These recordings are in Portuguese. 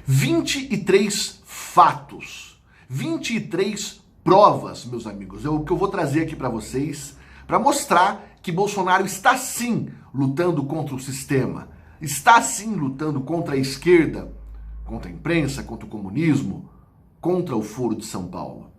23 fatos, 23 provas, meus amigos, é o que eu vou trazer aqui para vocês, para mostrar que Bolsonaro está sim lutando contra o sistema, está sim lutando contra a esquerda, contra a imprensa, contra o comunismo, contra o Foro de São Paulo.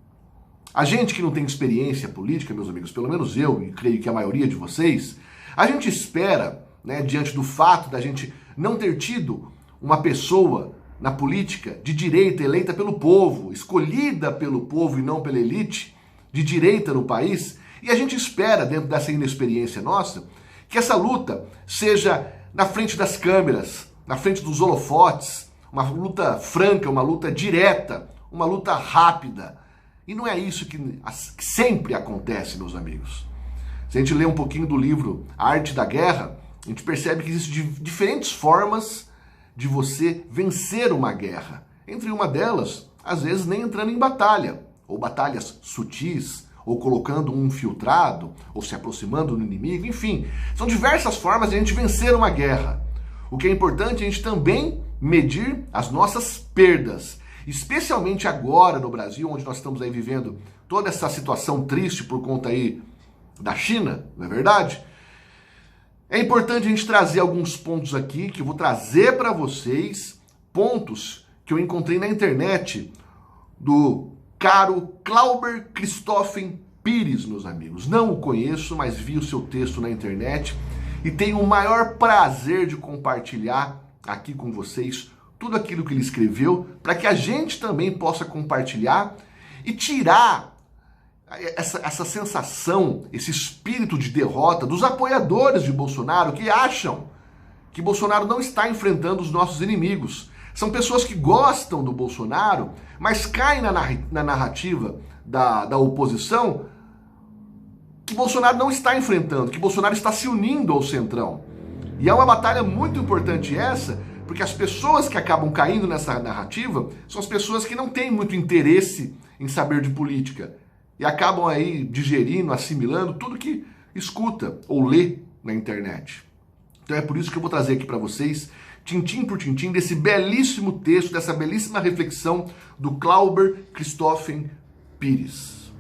A gente que não tem experiência política, meus amigos, pelo menos eu, e creio que a maioria de vocês, a gente espera, né, diante do fato da gente não ter tido uma pessoa na política de direita eleita pelo povo, escolhida pelo povo e não pela elite, de direita no país, e a gente espera, dentro dessa inexperiência nossa, que essa luta seja na frente das câmeras, na frente dos holofotes, uma luta franca, uma luta direta, uma luta rápida. E não é isso que sempre acontece, meus amigos. Se a gente lê um pouquinho do livro A Arte da Guerra, a gente percebe que existem diferentes formas de você vencer uma guerra. Entre uma delas, às vezes nem entrando em batalha, ou batalhas sutis, ou colocando um infiltrado, ou se aproximando do inimigo, enfim. São diversas formas de a gente vencer uma guerra. O que é importante é a gente também medir as nossas perdas. Especialmente agora no Brasil, onde nós estamos aí vivendo toda essa situação triste por conta aí da China, não é verdade? É importante a gente trazer alguns pontos aqui, que eu vou trazer para vocês, pontos que eu encontrei na internet do caro Clauber Christoffen Pires, meus amigos. Não o conheço, mas vi o seu texto na internet e tenho o maior prazer de compartilhar aqui com vocês tudo aquilo que ele escreveu, para que a gente também possa compartilhar e tirar essa sensação, esse espírito de derrota dos apoiadores de Bolsonaro, que acham que Bolsonaro não está enfrentando os nossos inimigos. São pessoas que gostam do Bolsonaro, mas caem na narrativa da oposição que Bolsonaro não está enfrentando, que Bolsonaro está se unindo ao Centrão. E é uma batalha muito importante essa, porque as pessoas que acabam caindo nessa narrativa são as pessoas que não têm muito interesse em saber de política e acabam aí digerindo, assimilando tudo que escuta ou lê na internet. Então é por isso que eu vou trazer aqui para vocês, tintim por tintim, desse belíssimo texto, dessa belíssima reflexão do Clauber Christoffen Pires.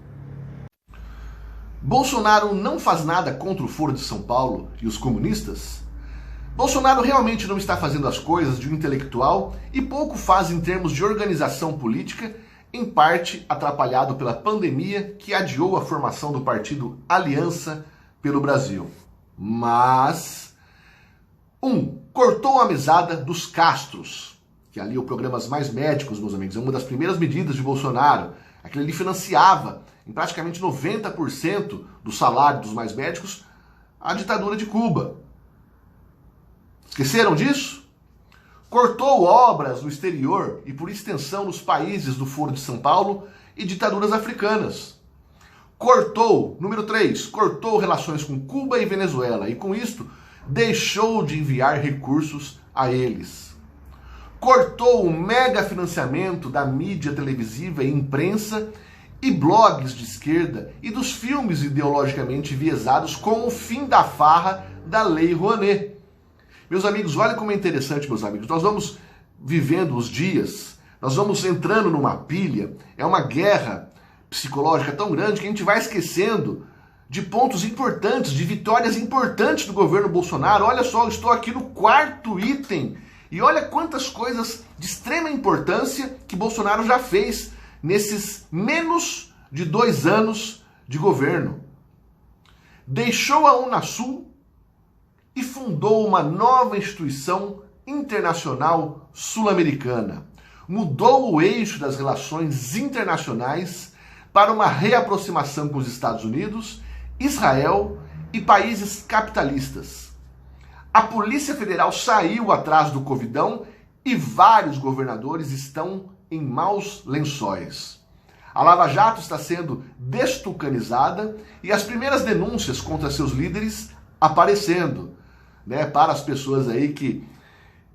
Bolsonaro não faz nada contra o Foro de São Paulo e os comunistas? Bolsonaro realmente não está fazendo as coisas de um intelectual e pouco faz em termos de organização política, em parte atrapalhado pela pandemia que adiou a formação do partido Aliança pelo Brasil. Mas, cortou a mesada dos Castros, que ali o Programas Mais Médicos, meus amigos, é uma das primeiras medidas de Bolsonaro. Aquele ali financiava em praticamente 90% do salário dos mais médicos a ditadura de Cuba. Esqueceram disso? Cortou obras no exterior e, por extensão, nos países do Foro de São Paulo e ditaduras africanas. Cortou, número 3, cortou relações com Cuba e Venezuela e, com isto, deixou de enviar recursos a eles. Cortou o mega financiamento da mídia televisiva e imprensa e blogs de esquerda e dos filmes ideologicamente viesados com o fim da farra da Lei Rouanet. Meus amigos, olha como é interessante, meus amigos. Nós vamos vivendo os dias, nós vamos entrando numa pilha, é uma guerra psicológica tão grande que a gente vai esquecendo de pontos importantes, de vitórias importantes do governo Bolsonaro. Olha só, eu estou aqui no 4º item e olha quantas coisas de extrema importância que Bolsonaro já fez nesses menos de 2 anos de governo. Deixou a Unasul e fundou uma nova instituição internacional sul-americana. Mudou o eixo das relações internacionais para uma reaproximação com os Estados Unidos, Israel e países capitalistas. A Polícia Federal saiu atrás do Covidão e vários governadores estão em maus lençóis. A Lava Jato está sendo destucanizada e as primeiras denúncias contra seus líderes aparecendo, né, para as pessoas aí que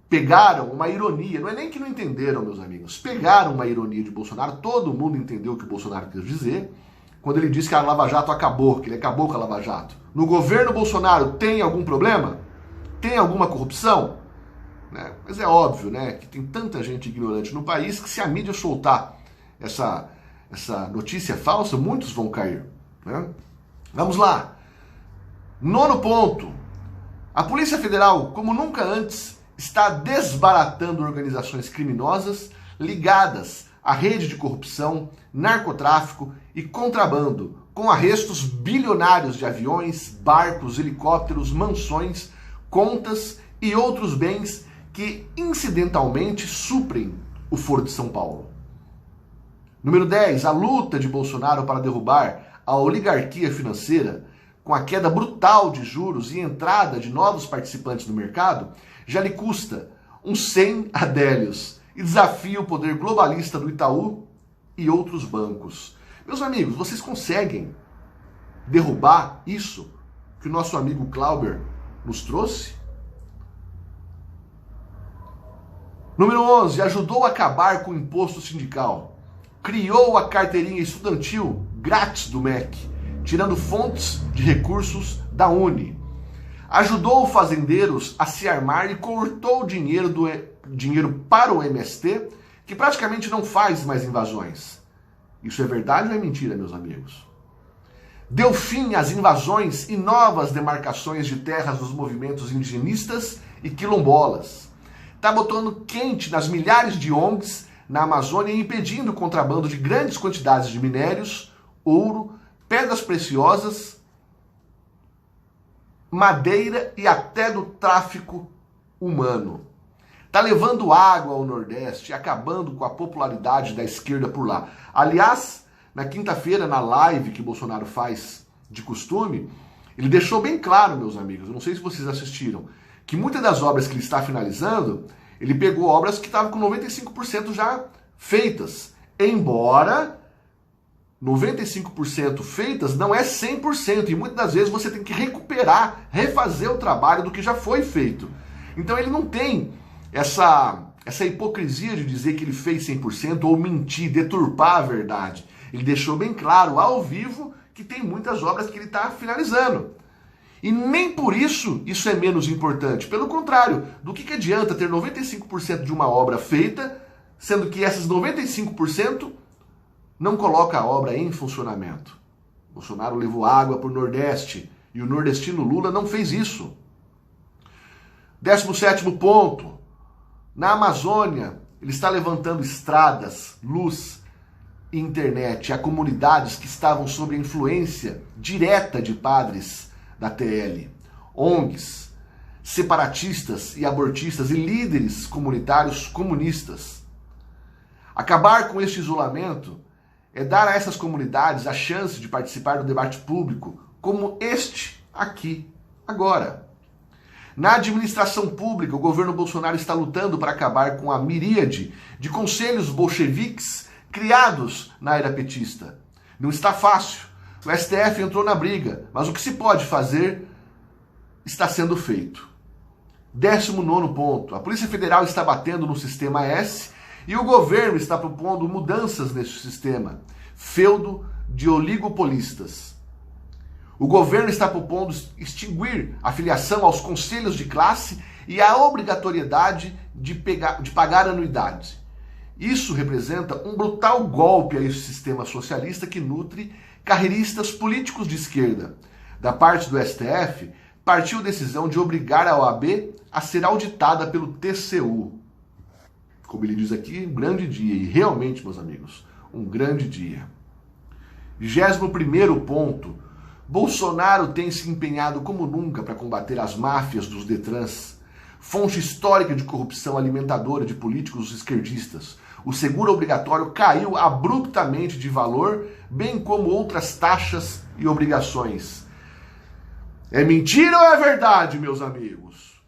pegaram uma ironia, não é nem que não entenderam, meus amigos, pegaram uma ironia de Bolsonaro, todo mundo entendeu o que o Bolsonaro quis dizer, quando ele disse que a Lava Jato acabou, que ele acabou com a Lava Jato. No governo Bolsonaro tem algum problema? Tem alguma corrupção? né? Mas é óbvio, né, que tem tanta gente ignorante no país que se a mídia soltar essa notícia falsa, muitos vão cair, né? Vamos lá. 9º ponto. A Polícia Federal, como nunca antes, está desbaratando organizações criminosas ligadas à rede de corrupção, narcotráfico e contrabando, com arrestos bilionários de aviões, barcos, helicópteros, mansões, contas e outros bens que incidentalmente suprem o Foro de São Paulo. Número 10. A luta de Bolsonaro para derrubar a oligarquia financeira, com a queda brutal de juros e entrada de novos participantes no mercado, já lhe custa uns 100 adélios e desafia o poder globalista do Itaú e outros bancos. Meus amigos, vocês conseguem derrubar isso que o nosso amigo Clauber nos trouxe? Número 11. Ajudou a acabar com o imposto sindical. Criou a carteirinha estudantil grátis do MEC, tirando fontes de recursos da Uni. Ajudou fazendeiros a se armar e cortou dinheiro para o MST, que praticamente não faz mais invasões. Isso é verdade ou é mentira, meus amigos? Deu fim às invasões e novas demarcações de terras dos movimentos indigenistas e quilombolas. Está botando quente nas milhares de ONGs na Amazônia e impedindo o contrabando de grandes quantidades de minérios, ouro, pedras preciosas, madeira e até do tráfico humano. Está levando água ao Nordeste, acabando com a popularidade da esquerda por lá. Aliás, na quinta-feira, na live que Bolsonaro faz de costume, ele deixou bem claro, meus amigos, eu não sei se vocês assistiram, que muitas das obras que ele está finalizando, ele pegou obras que estavam com 95% já feitas. Embora 95% feitas não é 100%, e muitas das vezes você tem que recuperar, refazer o trabalho do que já foi feito. Então ele não tem essa hipocrisia de dizer que ele fez 100% ou mentir, deturpar a verdade. Ele deixou bem claro, ao vivo, que tem muitas obras que ele está finalizando. E nem por isso é menos importante. Pelo contrário, do que adianta ter 95% de uma obra feita, sendo que esses 95% não coloca a obra em funcionamento. Bolsonaro levou água para o Nordeste e o nordestino Lula não fez isso. 17º ponto. Na Amazônia, ele está levantando estradas, luz e internet a comunidades que estavam sob a influência direta de padres da TL, ONGs, separatistas e abortistas e líderes comunitários comunistas. Acabar com este isolamento é dar a essas comunidades a chance de participar do debate público, como este aqui, agora. Na administração pública, o governo Bolsonaro está lutando para acabar com a miríade de conselhos bolcheviques criados na era petista. Não está fácil. O STF entrou na briga, mas o que se pode fazer está sendo feito. 19º ponto. A Polícia Federal está batendo no sistema S e o governo está propondo mudanças nesse sistema, feudo de oligopolistas. O governo está propondo extinguir a filiação aos conselhos de classe e a obrigatoriedade de pagar anuidade. Isso representa um brutal golpe a esse sistema socialista que nutre carreiristas políticos de esquerda. Da parte do STF, partiu a decisão de obrigar a OAB a ser auditada pelo TCU. Como ele diz aqui, um grande dia. E realmente, meus amigos, um grande dia. 21º ponto. Bolsonaro tem se empenhado como nunca para combater as máfias dos Detrans, fonte histórica de corrupção alimentadora de políticos esquerdistas. O seguro obrigatório caiu abruptamente de valor, bem como outras taxas e obrigações. É mentira ou é verdade, meus amigos?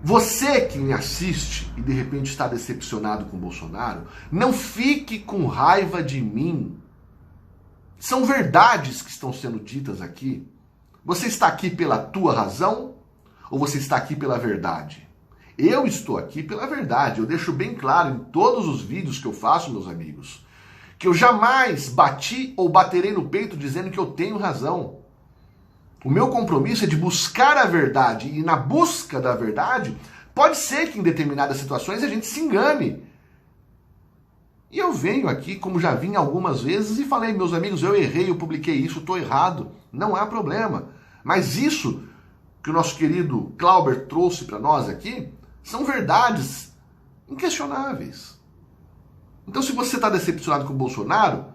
Você que me assiste e de repente está decepcionado com Bolsonaro, não fique com raiva de mim. São verdades que estão sendo ditas aqui. Você está aqui pela tua razão ou você está aqui pela verdade? Eu estou aqui pela verdade. Eu deixo bem claro em todos os vídeos que eu faço, meus amigos, que eu jamais bati ou baterei no peito dizendo que eu tenho razão. O meu compromisso é de buscar a verdade e, na busca da verdade, Pode ser que em determinadas situações a gente se engane. E eu venho aqui, como já vim algumas vezes, e falei, meus amigos, eu errei, eu publiquei isso, estou errado. Não há problema. Mas isso que o nosso querido Clauber trouxe para nós aqui são verdades inquestionáveis. Então, se você está decepcionado com o Bolsonaro,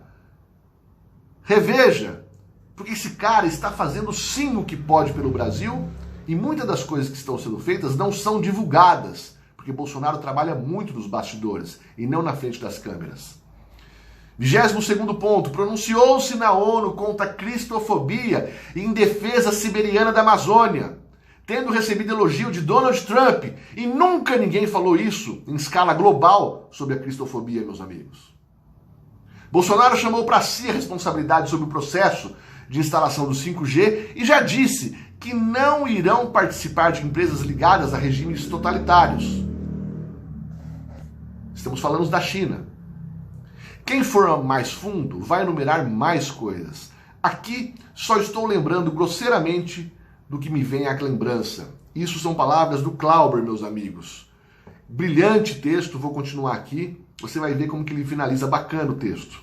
reveja, porque esse cara está fazendo sim o que pode pelo Brasil e muitas das coisas que estão sendo feitas não são divulgadas, porque Bolsonaro trabalha muito nos bastidores e não na frente das câmeras. 22º ponto, pronunciou-se na ONU contra a cristofobia e em defesa siberiana da Amazônia, tendo recebido elogio de Donald Trump, e nunca ninguém falou isso em escala global sobre a cristofobia, meus amigos. Bolsonaro chamou para si a responsabilidade sobre o processo de instalação do 5G e já disse que não irão participar de empresas ligadas a regimes totalitários. Estamos falando da China. Quem for mais fundo vai enumerar mais coisas. Aqui só estou lembrando grosseiramente do que me vem à lembrança. Isso são palavras do Clauber, meus amigos. Brilhante texto, vou continuar aqui. Você vai ver como que ele finaliza bacana o texto.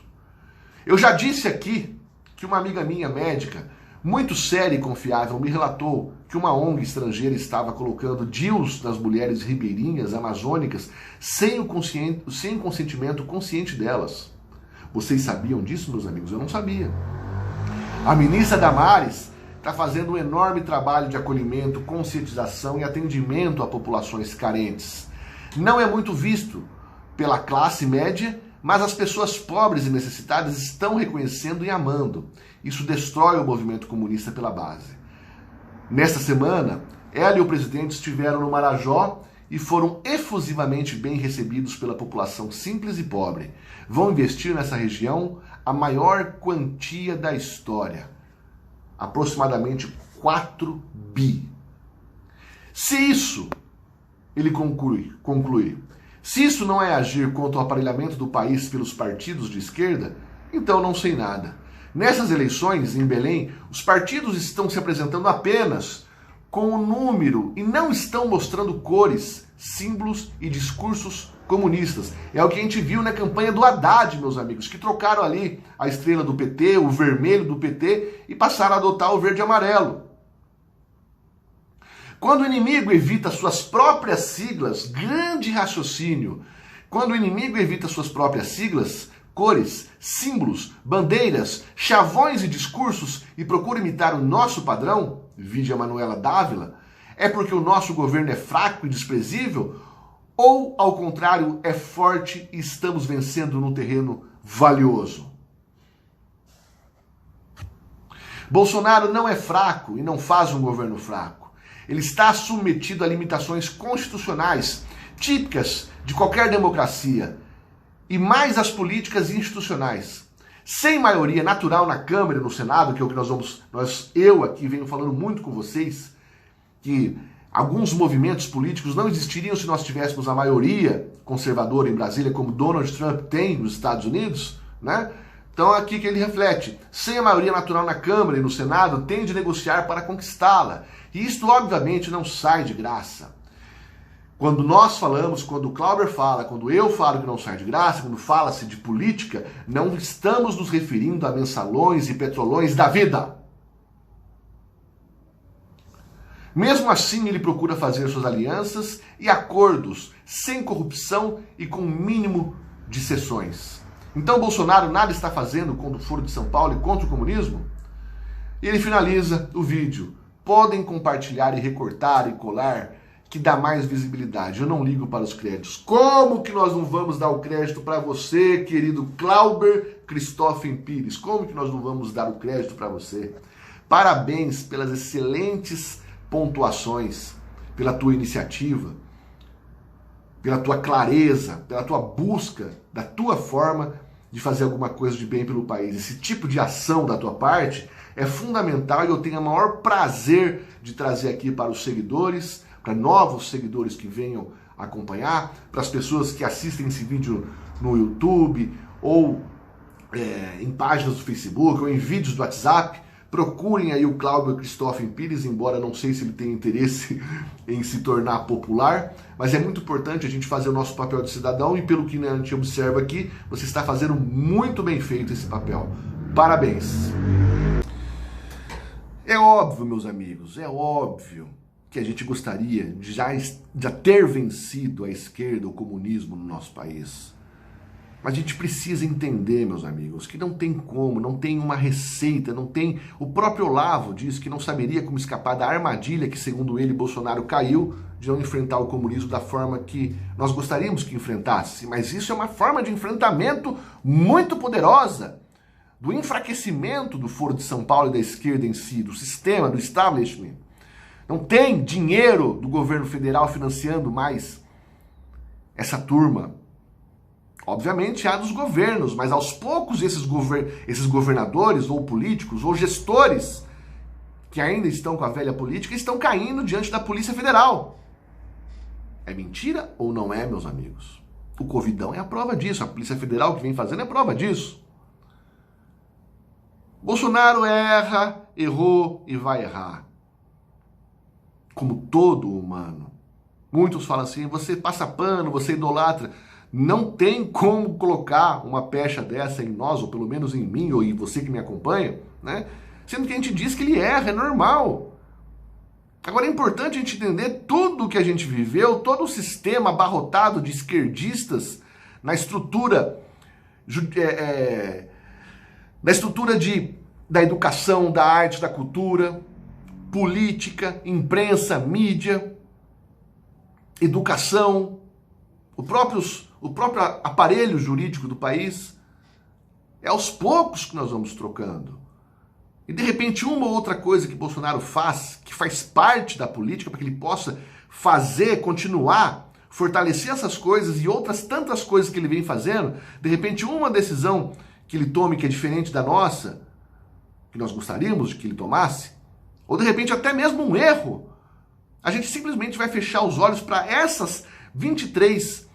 Eu já disse aqui que uma amiga minha, médica, muito séria e confiável, me relatou que uma ONG estrangeira estava colocando DIUs das mulheres ribeirinhas amazônicas sem o consentimento consciente delas. Vocês sabiam disso, meus amigos? Eu não sabia. A ministra Damares está fazendo um enorme trabalho de acolhimento, conscientização e atendimento a populações carentes. Não é muito visto pela classe média, mas as pessoas pobres e necessitadas estão reconhecendo e amando. Isso destrói o movimento comunista pela base. Nesta semana, ela e o presidente estiveram no Marajó e foram efusivamente bem recebidos pela população simples e pobre. Vão investir nessa região a maior quantia da história, aproximadamente 4 bi. Se isso, ele conclui, se isso não é agir contra o aparelhamento do país pelos partidos de esquerda, então não sei nada. Nessas eleições, em Belém, os partidos estão se apresentando apenas com o número e não estão mostrando cores, símbolos e discursos comunistas. É o que a gente viu na campanha do Haddad, meus amigos, que trocaram ali a estrela do PT, o vermelho do PT e passaram a adotar o verde e amarelo. Quando o inimigo evita suas próprias siglas, grande raciocínio, quando o inimigo evita suas próprias siglas, cores, símbolos, bandeiras, chavões e discursos e procura imitar o nosso padrão, vide a Manuela Dávila, é porque o nosso governo é fraco e desprezível? Ou, ao contrário, é forte e estamos vencendo num terreno valioso? Bolsonaro não é fraco e não faz um governo fraco. Ele está submetido a limitações constitucionais, típicas de qualquer democracia, e mais as políticas institucionais. Sem maioria natural na Câmara e no Senado, que é o que eu aqui venho falando muito com vocês, que alguns movimentos políticos não existiriam se nós tivéssemos a maioria conservadora em Brasília, como Donald Trump tem nos Estados Unidos, né? Então é aqui que ele reflete. Sem a maioria natural na Câmara e no Senado, tem de negociar para conquistá-la. E isto, obviamente, não sai de graça. Quando nós falamos, quando o Clauber fala, quando eu falo que não sai de graça, quando fala-se de política, não estamos nos referindo a mensalões e petrolões da vida. Mesmo assim, ele procura fazer suas alianças e acordos sem corrupção e com o mínimo de cessões. Então, Bolsonaro nada está fazendo quando for de São Paulo e contra o comunismo? E ele finaliza o vídeo. Podem compartilhar e recortar e colar, que dá mais visibilidade. Eu não ligo para os créditos. Como que nós não vamos dar o crédito para você, querido Clauber Christoffen Pires? Como que nós não vamos dar o crédito para você? Parabéns pelas excelentes pontuações, pela tua iniciativa, pela tua clareza, pela tua busca, da tua forma de fazer alguma coisa de bem pelo país. Esse tipo de ação da tua parte é fundamental e eu tenho o maior prazer de trazer aqui para os seguidores, para novos seguidores que venham acompanhar, para as pessoas que assistem esse vídeo no YouTube ou em páginas do Facebook ou em vídeos do WhatsApp, Procurem aí o Cláudio Cristóvão Pires, embora não sei se ele tenha interesse em se tornar popular, mas é muito importante a gente fazer o nosso papel de cidadão e pelo que a gente observa aqui, você está fazendo muito bem feito esse papel. Parabéns! É óbvio, meus amigos, é óbvio que a gente gostaria de já ter vencido a esquerda, o comunismo no nosso país. Mas a gente precisa entender, meus amigos, que não tem como, não tem uma receita, não tem... O próprio Olavo diz que não saberia como escapar da armadilha que, segundo ele, Bolsonaro caiu de não enfrentar o comunismo da forma que nós gostaríamos que enfrentasse. Mas isso é uma forma de enfrentamento muito poderosa do enfraquecimento do Foro de São Paulo e da esquerda em si, do sistema, do establishment. Não tem dinheiro do governo federal financiando mais essa turma. Obviamente há dos governos, mas aos poucos esses governadores ou políticos ou gestores que ainda estão com a velha política estão caindo diante da Polícia Federal. É mentira ou não é, meus amigos? O Covidão é a prova disso, a Polícia Federal que vem fazendo é a prova disso. Bolsonaro erra, errou e vai errar. Como todo humano. Muitos falam assim, você passa pano, você idolatra. Não tem como colocar uma pecha dessa em nós, ou pelo menos em mim, ou em você que me acompanha, né? Sendo que a gente diz que ele erra, é normal. Agora é importante a gente entender tudo o que a gente viveu, todo o sistema abarrotado de esquerdistas na estrutura da educação, da arte, da cultura, política, imprensa, mídia, educação, o próprio aparelho jurídico do país. É aos poucos que nós vamos trocando. E de repente uma ou outra coisa que Bolsonaro faz, que faz parte da política, para que ele possa fazer, continuar, fortalecer essas coisas e outras tantas coisas que ele vem fazendo, de repente uma decisão que ele tome que é diferente da nossa, que nós gostaríamos que ele tomasse, ou de repente até mesmo um erro, a gente simplesmente vai fechar os olhos para esses 23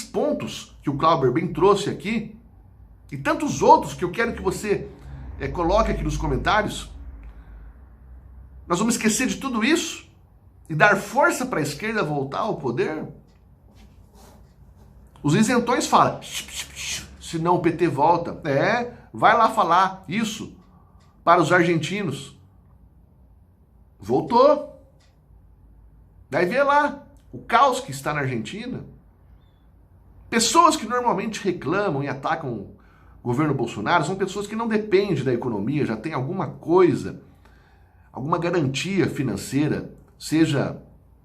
pontos que o Clauber bem trouxe aqui, e tantos outros que eu quero que você coloque aqui nos comentários. Nós vamos esquecer de tudo isso e dar força para a esquerda voltar ao poder? Os isentões falam, senão o PT volta. Vai lá falar isso para os argentinos. Voltou. Daí vê lá o caos que está na Argentina. Pessoas que normalmente reclamam e atacam o governo Bolsonaro são pessoas que não dependem da economia, já tem alguma coisa, alguma garantia financeira, seja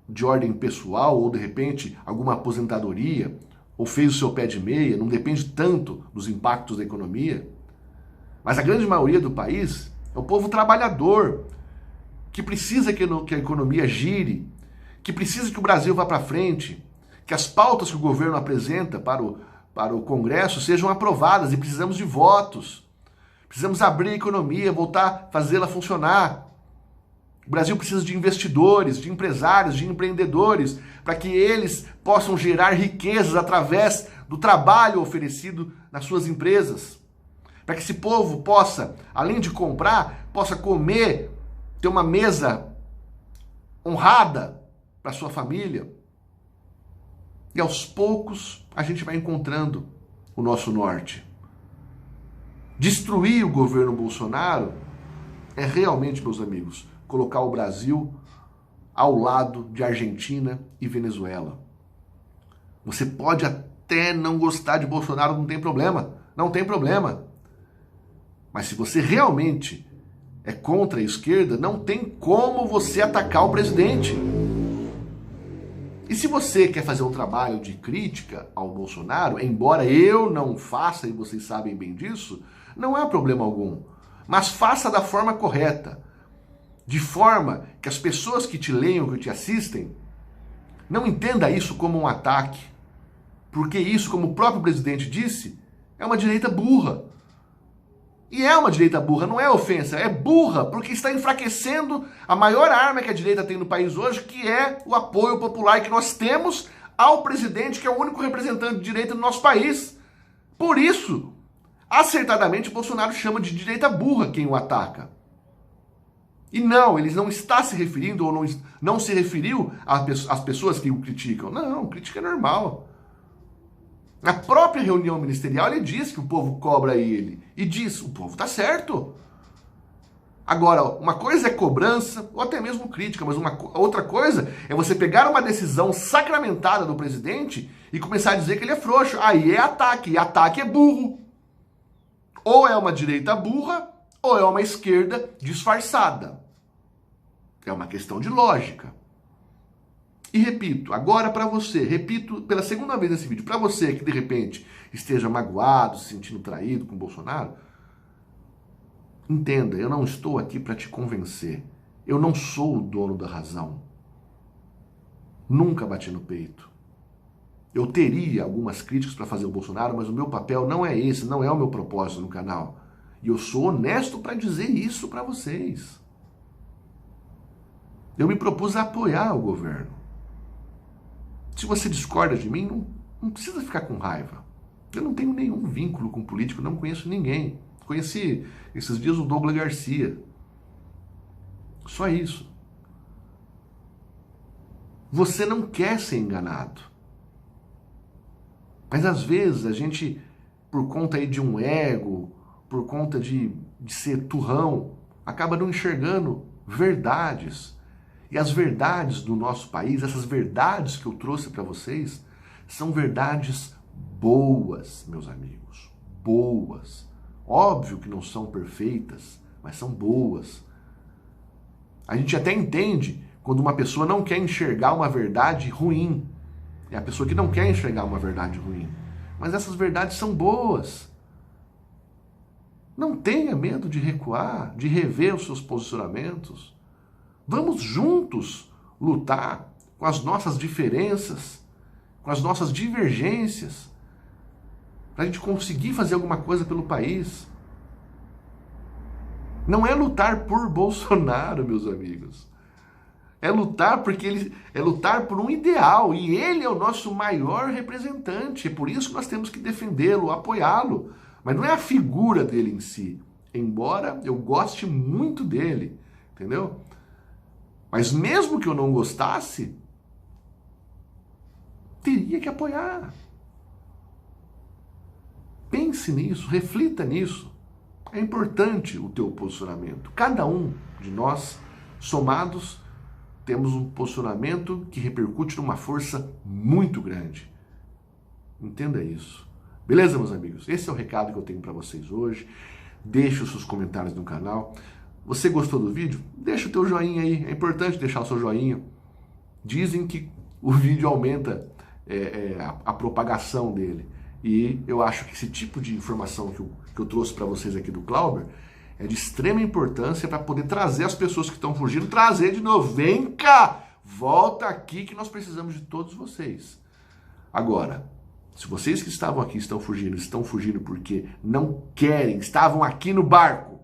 de ordem pessoal ou de repente alguma aposentadoria, ou fez o seu pé de meia, não depende tanto dos impactos da economia. Mas a grande maioria do país é o povo trabalhador, que precisa que a economia gire, que precisa que o Brasil vá para frente, que as pautas que o governo apresenta para o Congresso sejam aprovadas, e precisamos de votos. Precisamos abrir a economia, voltar a fazê-la funcionar. O Brasil precisa de investidores, de empresários, de empreendedores, para que eles possam gerar riquezas através do trabalho oferecido nas suas empresas. Para que esse povo possa, além de comprar, possa comer, ter uma mesa honrada para sua família. E aos poucos a gente vai encontrando o nosso norte. Destruir o governo Bolsonaro é realmente, meus amigos, colocar o Brasil ao lado de Argentina e Venezuela. Você pode até não gostar de Bolsonaro, não tem problema. Não tem problema. Mas se você realmente é contra a esquerda, não tem como você atacar o presidente. E se você quer fazer um trabalho de crítica ao Bolsonaro, embora eu não faça, e vocês sabem bem disso, não há problema algum. Mas faça da forma correta. De forma que as pessoas que te leiam, que te assistem, não entenda isso como um ataque. Porque isso, como o próprio presidente disse, é uma direita burra. E é uma direita burra, não é ofensa, é burra, porque está enfraquecendo a maior arma que a direita tem no país hoje, que é o apoio popular que nós temos ao presidente, que é o único representante de direita do nosso país. Por isso, Acertadamente, Bolsonaro chama de direita burra quem o ataca. E não, ele não está se referindo ou não se referiu às pessoas que o criticam. Não, crítica é normal. Na própria reunião ministerial ele diz que o povo cobra ele. E diz, o povo está certo. Agora, uma coisa é cobrança, ou até mesmo crítica, mas outra coisa é você pegar uma decisão sacramentada do presidente e começar a dizer que ele é frouxo. Aí é ataque, e ataque é burro. Ou é uma direita burra, ou é uma esquerda disfarçada. É uma questão de lógica. E repito, agora para você, repito pela segunda vez nesse vídeo, para você que de repente esteja magoado, se sentindo traído com o Bolsonaro, entenda, eu não estou aqui para te convencer. Eu não sou o dono da razão. Nunca bati no peito. Eu teria algumas críticas para fazer ao Bolsonaro, mas o meu papel não é esse, não é o meu propósito no canal. E eu sou honesto para dizer isso para vocês. Eu me propus a apoiar o governo. Se você discorda de mim, não precisa ficar com raiva. Eu não tenho nenhum vínculo com político, não conheço ninguém. Conheci esses dias o Douglas Garcia. Só isso. Você não quer ser enganado. Mas às vezes a gente, por conta aí de um ego, por conta de ser turrão, acaba não enxergando verdades. E as verdades do nosso país, essas verdades que eu trouxe para vocês, são verdades boas, meus amigos. Boas. Óbvio que não são perfeitas, mas são boas. A gente até entende quando uma pessoa não quer enxergar uma verdade ruim. É a pessoa que não quer enxergar uma verdade ruim. Mas essas verdades são boas. Não tenha medo de recuar, de rever os seus posicionamentos. Vamos juntos lutar com as nossas diferenças, com as nossas divergências, para a gente conseguir fazer alguma coisa pelo país. Não é lutar por Bolsonaro, meus amigos. É lutar é lutar por um ideal, e ele é o nosso maior representante. É por isso que nós temos que defendê-lo, apoiá-lo. Mas não é a figura dele em si, embora eu goste muito dele, entendeu? Mas mesmo que eu não gostasse, teria que apoiar. Pense nisso, reflita nisso. É importante o teu posicionamento. Cada um de nós, somados, temos um posicionamento que repercute numa força muito grande. Entenda isso. Beleza, meus amigos? Esse é o recado que eu tenho para vocês hoje. Deixe os seus comentários no canal. Você gostou do vídeo? Deixa o teu joinha aí. É importante deixar o seu joinha. Dizem que o vídeo aumenta a propagação dele. E eu acho que esse tipo de informação que eu trouxe para vocês aqui do Clauber é de extrema importância para poder trazer as pessoas que estão fugindo, trazer de novo. Vem cá! Volta aqui que nós precisamos de todos vocês. Agora, se vocês que estavam aqui estão fugindo porque não querem, estavam aqui no barco,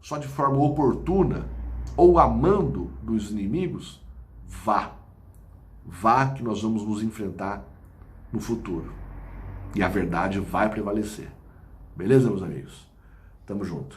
só de forma oportuna, ou amando dos inimigos, vá. Vá que nós vamos nos enfrentar no futuro. E a verdade vai prevalecer. Beleza, meus amigos? Tamo junto.